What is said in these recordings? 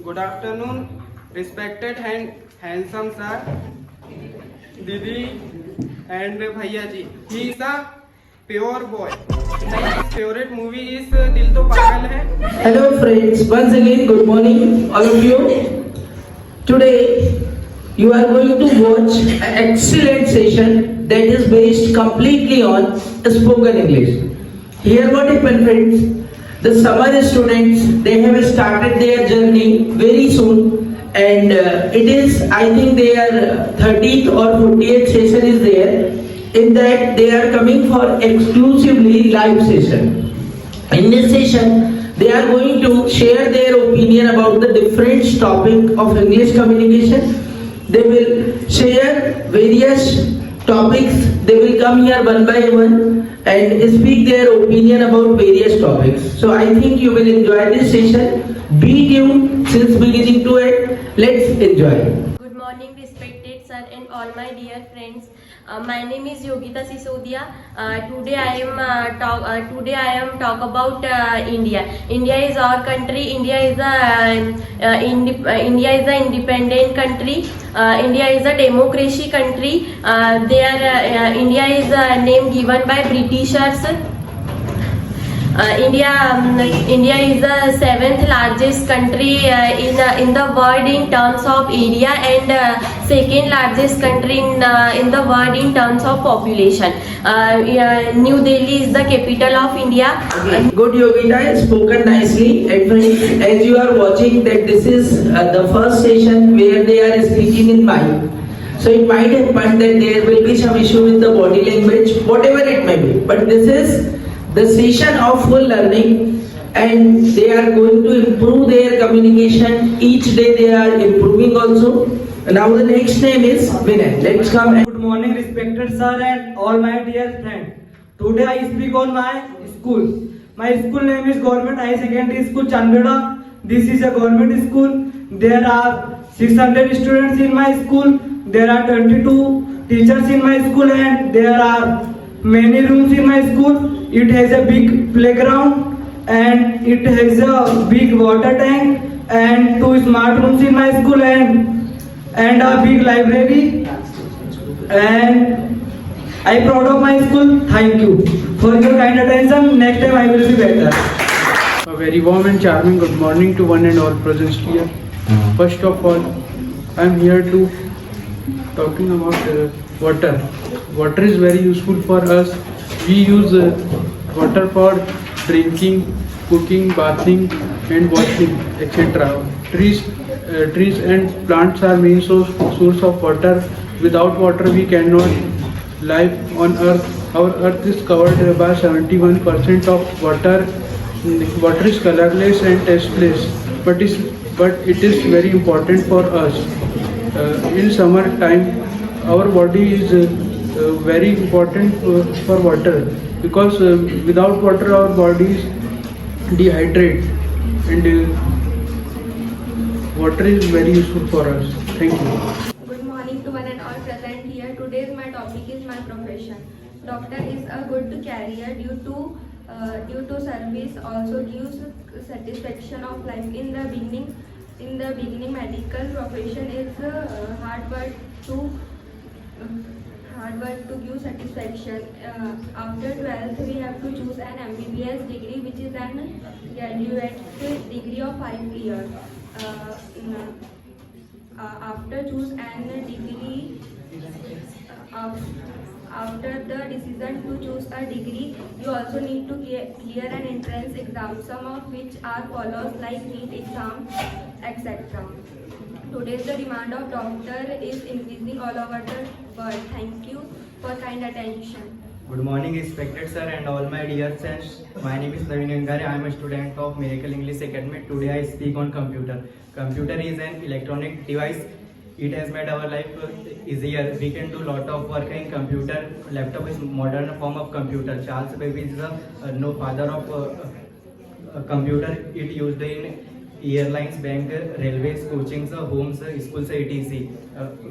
Good afternoon, respected and handsome sir, Didi and Bhaiya ji. He is a pure boy. His favorite movie is Dil To Pagal Hai. Hello friends, once again good morning all of you. Today you are going to watch an excellent session that is based completely on spoken English. Here what happened friends, the summer students they have started their journey very soon and it is I think their 30th or 40th session is there. In that they are coming for exclusively live session. In this session, they are going to share their opinion about the different topic of English communication. They will share various topics. They will come here one by one and speak their opinion about various topics. So I think you will enjoy this session. Be tuned since beginning to end. Let's enjoy. Good morning, respected sir and all my dear friends. My name is Yogita Sisodia. Today I am talk about India. India is our country. India is a independent country. India is a democracy country. India is a name given by Britishers. India is the seventh largest country in the world in terms of area and second largest country in the world in terms of population. New Delhi is the capital of India. Good Yogita, spoken nicely. And friends, as you are watching that this is the first session where they are speaking in mic. So it might happen that there will be some issue with the body language, whatever it may be. But this is the session of full learning and they are going to improve their communication. Each day they are improving also. Now the next name is Vinay. Let's come. Good morning, respected sir and all my dear friends. Today I speak on my school. My school name is Government High Secondary School Chandbeda. This is a government school. There are 600 students in my school. There are 22 teachers in my school and there are many rooms in my school. It has a big playground and it has a big water tank and 2 smart rooms in my school and a big library. And I am proud of my school. Thank you for your kind attention. Next time I will be better. A very warm and charming good morning to one and all present here. First of all, I am here to talking about water. Water is very useful for us. We use water for drinking, cooking, bathing and washing, etc. Trees and plants are main source of water. Without water we cannot live on earth. Our earth is covered by 71% of water. Water is colorless and tasteless, but it is very important for us. In summer time our body is very important for water because without water our bodies dehydrate and water is very useful for us. Thank you. Good morning to one and all present here. Today's my topic is my profession. Doctor is a good career due to service also gives satisfaction of life. In the beginning medical profession is hard work to give satisfaction. After 12th we have to choose an MBBS degree which is an graduate degree of 5 years. After choose an degree, after the decision to choose a degree, you also need to clear an entrance exam, some of which are follows like NEET exam, etc. Today's the demand of doctor is increasing all over the world. Thank you for kind attention. Good morning, respected sir and all my dear friends. My name is Naveen Gangare. I am a student of Miracle English Academy. Today I speak on computer. Computer is an electronic device. It has made our life easier. We can do lot of work in computer. Laptop is modern form of computer. Charles Babbage is the father of computer. It used in airlines, bank, railways, coachings, homes, schools, etc.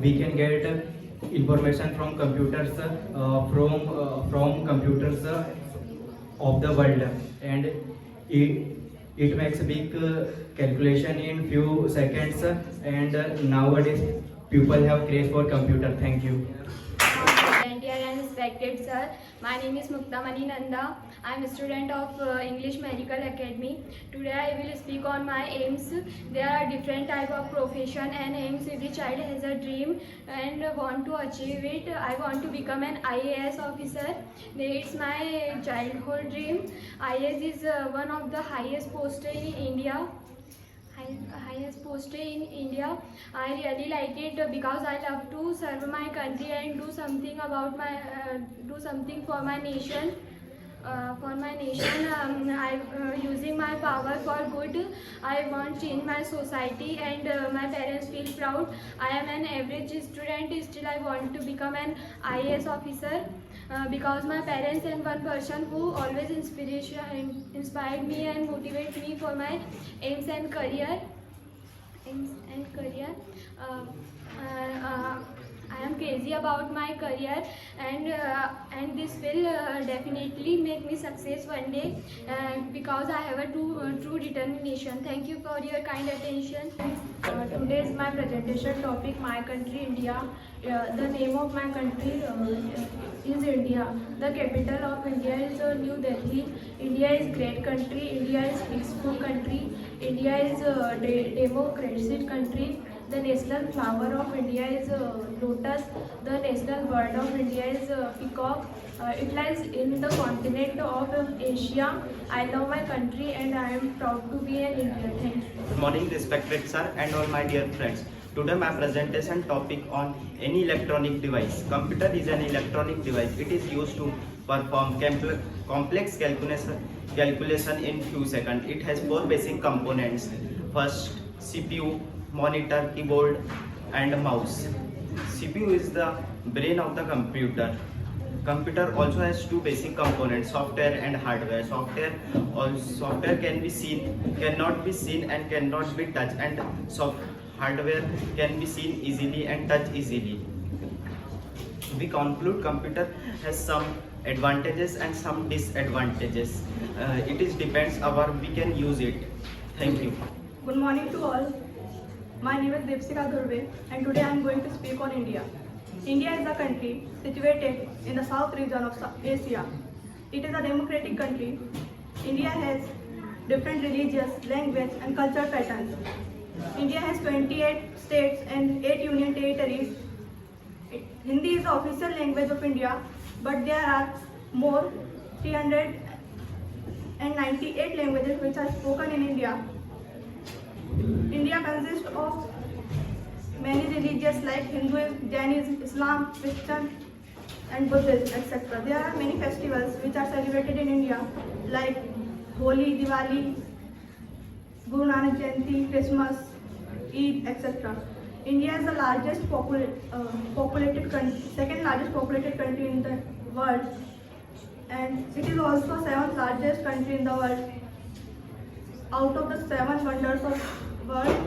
We can get information from computers from computers of the world, and It makes big calculation in few seconds, and nowadays people have craze for computer. Thank you. Dear and respected sir, my name is Mukta Mani Nanda. I am a student of English Medical Academy. Today I will speak on my aims. There are different type of profession and aims. Every child has a dream and want to achieve it. I want to become an IAS officer. It's my childhood dream. IAS is one of the highest post in India. Highest post in India. I really like it because I love to serve my country and do something about my do something for my nation. I using my power for good. I want change my society and my parents feel proud. I am an average student. Still, I want to become an IAS officer. Because my parents and one person who always inspired me and motivate me for my aims and career. I am crazy about my career and this will definitely make me success one day because I have a true determination. Thank you for your kind attention. Today is my presentation topic, my country India. The name of my country is India. The capital of India is New Delhi. India is great country. India is peaceful country. India is democratic country. The national flower of India is lotus. The national bird of India is peacock. It lies in the continent of Asia. I love my country and I am proud to be an Indian. Thank you. Good morning, respected sir and all my dear friends. Today my presentation topic on any electronic device. Computer is an electronic device. It is used to perform complex calculation in few seconds. It has 4 basic components. First, CPU, monitor, keyboard and mouse. CPU is the brain of the computer. Computer also has 2 basic components, software and hardware. Software cannot be seen and cannot be touched, and hardware can be seen easily and touched easily. We conclude computer has some advantages and some disadvantages. It is depends our we can use it. Thank you. Good morning to all. My name is Deepsika Dhurve and today I am going to speak on India. India is a country situated in the south region of Asia. It is a democratic country. India has different religious, language and cultural patterns. India has 28 states and 8 union territories. Hindi is the official language of India, but there are more 398 languages which are spoken in India. India consists of many religions like Hinduism, Jainism, Islam, Christian and Buddhism, etc. There are many festivals which are celebrated in India like Holi, Diwali, Guru Nanak Jayanti, Christmas, Eid, etc. India is the largest populated country, second largest populated country in the world, and it is also 7th largest country in the world. Out of the 7 wonders of world,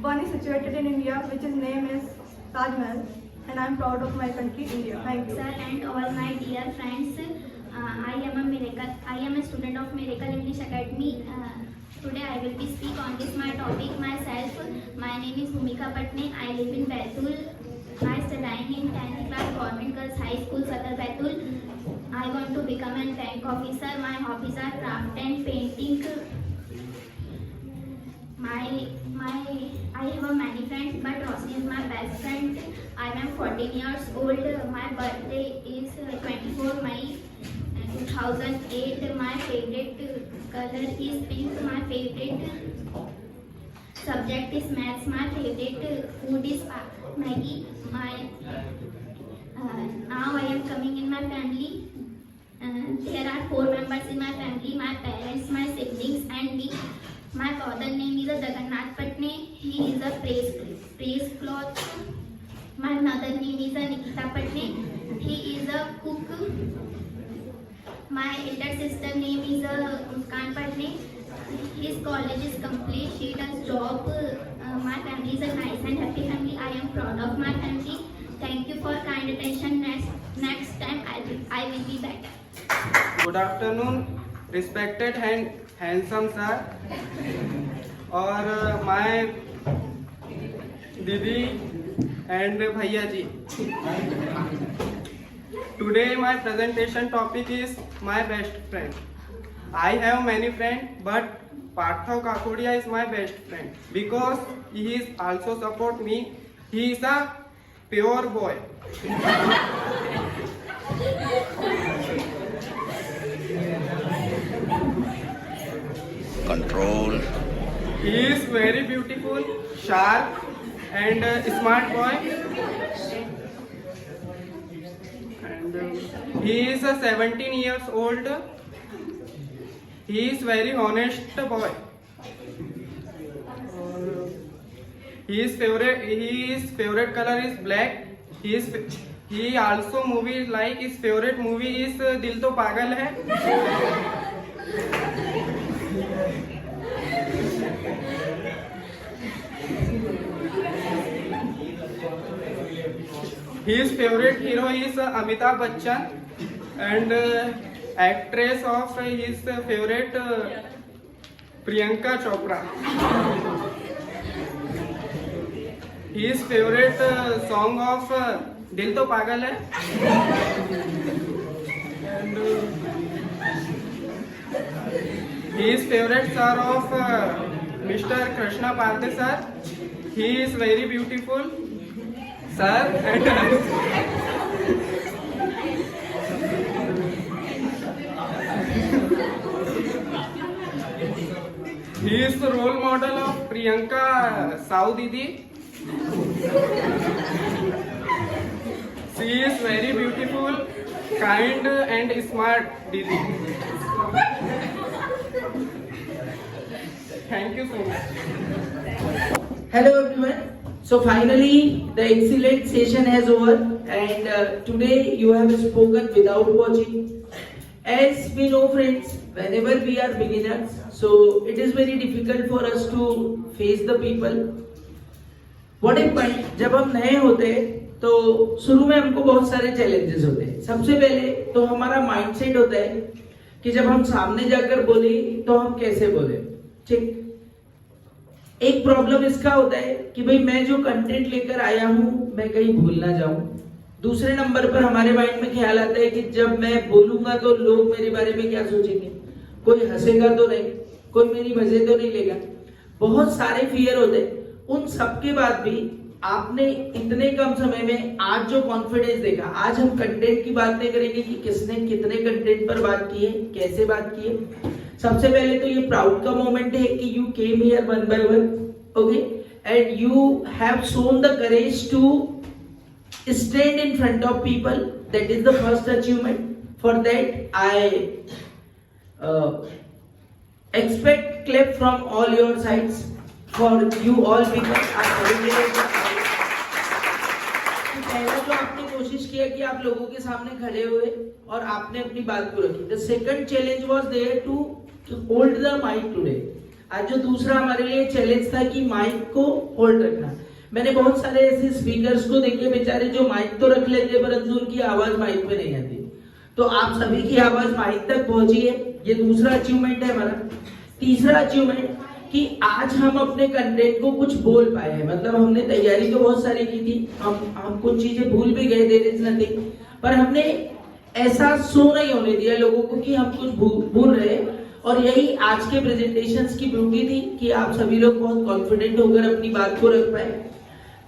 one is situated in India, which his name is Taj Mahal, and I am proud of my country, India. Thank you. Sir and all my dear friends, I am a student of Miracle English Academy. Today I will be speak on this my topic myself. My name is Bhumika Patne. I live in Baitul. I studying in 10th class Government Girls High School, Sadar Baitul. I want to become a bank officer. My hobbies are craft and painting. I have many friends, but Rosni is my best friend. I am 14 years old. My birthday is 24 May 2008. My favorite color is pink. My favorite subject is maths. My favorite food is Maggi. Now I am coming in my family. There are 4 members in my family: my parents, my siblings, and me. My father name is Jagannath Patne. He is a praise cloth. My mother name is Nikita Patne. He is a cook. My elder sister name is Muskan Patne. His college is complete. She does job. My family is a nice and happy family. I am proud of my family. Thank you for kind attention. Next time I will be better. Good afternoon, respected and handsome sir और my didi and bhaiya ji. Today my presentation topic is my best friend. I have many friends, but Parthav Kakodia is my best friend because he is also support me. He is a pure boy. Control. He is very beautiful, sharp, and smart boy. And he is 17 years old. He is very honest boy. His favorite color is black. He also movie like his favorite movie is Dil To Pagal Hai. His favorite hero is Amitabh Bachchan, and actress of his favorite Priyanka Chopra. His favorite song of Dil To Pagal Hai. And his favorite star of Mr. Krishna Parthe sir. He is very beautiful sir, and he is the role model of Priyanka Sao Didi. She is very beautiful, kind and smart Didi. Thank you so much. Hello everyone. So finally the excellent session has over, and today you have spoken without watching. As we know friends, whenever we are beginners, so it is very difficult for us to face the people. What happens जब हम नए होते हैं तो शुरू में हमको बहुत सारे चैलेंजेस होते हैं. सबसे पहले तो हमारा माइंडसेट होता है कि जब हम सामने जाकर बोले तो हम कैसे बोले. ठीक. एक प्रॉब्लम इसका होता है कि भाई मैं जो कंटेंट लेकर आया हूं मैं कहीं भूल ना जाऊं. दूसरे नंबर पर हमारे माइंड में ख्याल आता है कि जब मैं बोलूंगा तो लोग मेरे बारे में क्या सोचेंगे, कोई हंसेगा तो नहीं, कोई मेरी मजे तो नहीं लेगा. बहुत सारे फियर होते हैं. उन सब के बाद भी आपने इतने कम समय में आज जो कॉन्फिडेंस देखा. आज हम कंटेंट की बात नहीं करेंगे कि किसने कितने कंटेंट पर बात की है, कैसे बात की है. सबसे पहले तो ये प्राउड का मोमेंट है कि you came here one by one, okay, and you have shown the courage to stand in front of people. That is the first achievement. For that I expect clap from all your sides for you all because पहला जो आपने कोशिश किया कि आप लोगों के सामने खड़े हुए और आपने अपनी बात को रखी. The second challenge was there to hold the mic today. आज जो दूसरा हमारे लिए चैलेंज था कि माइक को होल्ड रखना. मैंने बहुत सारे ऐसे स्पीकर्स को देखे बेचारे जो माइक तो रख लेते परंतु उनकी आवाज माइक में नहीं आती. तो आप सभी की आवाज माइक तक पहुंची है. ये दूसरा अचीवमेंट है हमारा. तीसरा अचीवमेंट कि आज हम अपने कंटेंट को कुछ बोल पाए हैं. मतलब हमने तैयारी तो बहुत सारी की थी, हम कुछ चीजें भूल भी गए, देयर इज नथिंग, पर हमने ऐसा शो नहीं होने दिया लोगों को कि हम कुछ भूल रहे. और यही आज के प्रेजेंटेशंस की ब्यूटी थी कि आप सभी लोग बहुत कॉन्फिडेंट होकर अपनी बात को रख पाए.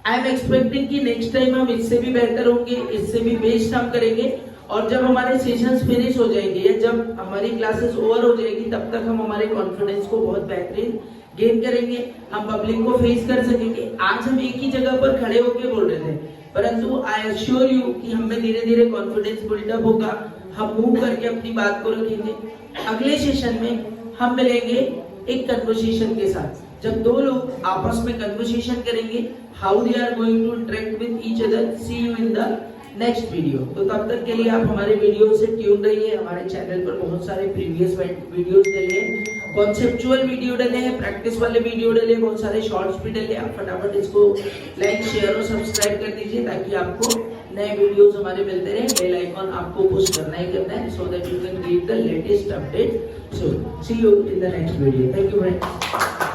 आई एम एक्सपेक्टिंग कि नेक्स्ट टाइम हम इससे भी बेहतर होंगे, इससे भी बेस्ट हम करेंगे. और जब हमारे सेशंस फिनिश हो जाएंगे या जब हमारी क्लासेस ओवर हो जाएगी तब तक हम हमारे कॉन्फिडेंस को बहुत बेहतरीन गेन करेंगे, हम पब्लिक को फेस कर सकेंगे. आज हम एक ही जगह पर खड़े होकर बोल रहे थे परंतु आई एश्योर यू कि हमें धीरे धीरे कॉन्फिडेंस बिल्डअप होगा, हम मूव करके अपनी बात को रखेंगे. अगले सेशन में हम मिलेंगे एक कन्वर्सेशन के साथ. जब दो लोग आपस में कन्वर्सेशन करेंगे, how they are going to interact with each other. See you in the next video. तो तब तक के लिए आप हमारे वीडियो से ट्यून रहिए. हमारे चैनल पर बहुत सारे प्रीवियस वीडियोस के लिए कॉन्सेप्चुअल वीडियो डले हैं, प्रैक्टिस वाले वीडियो डले, बहुत सारे शॉर्ट्स भी डले। आप फटाफट इसको लाइक, शेयर और सब्सक्राइब कर दीजिए ताकि आपको नए वीडियोस हमारे मिलते रहे। बेल आइकॉन आपको पुश करना ही करना है, so that you can get the latest update. So see you in the next video. Thank you friends.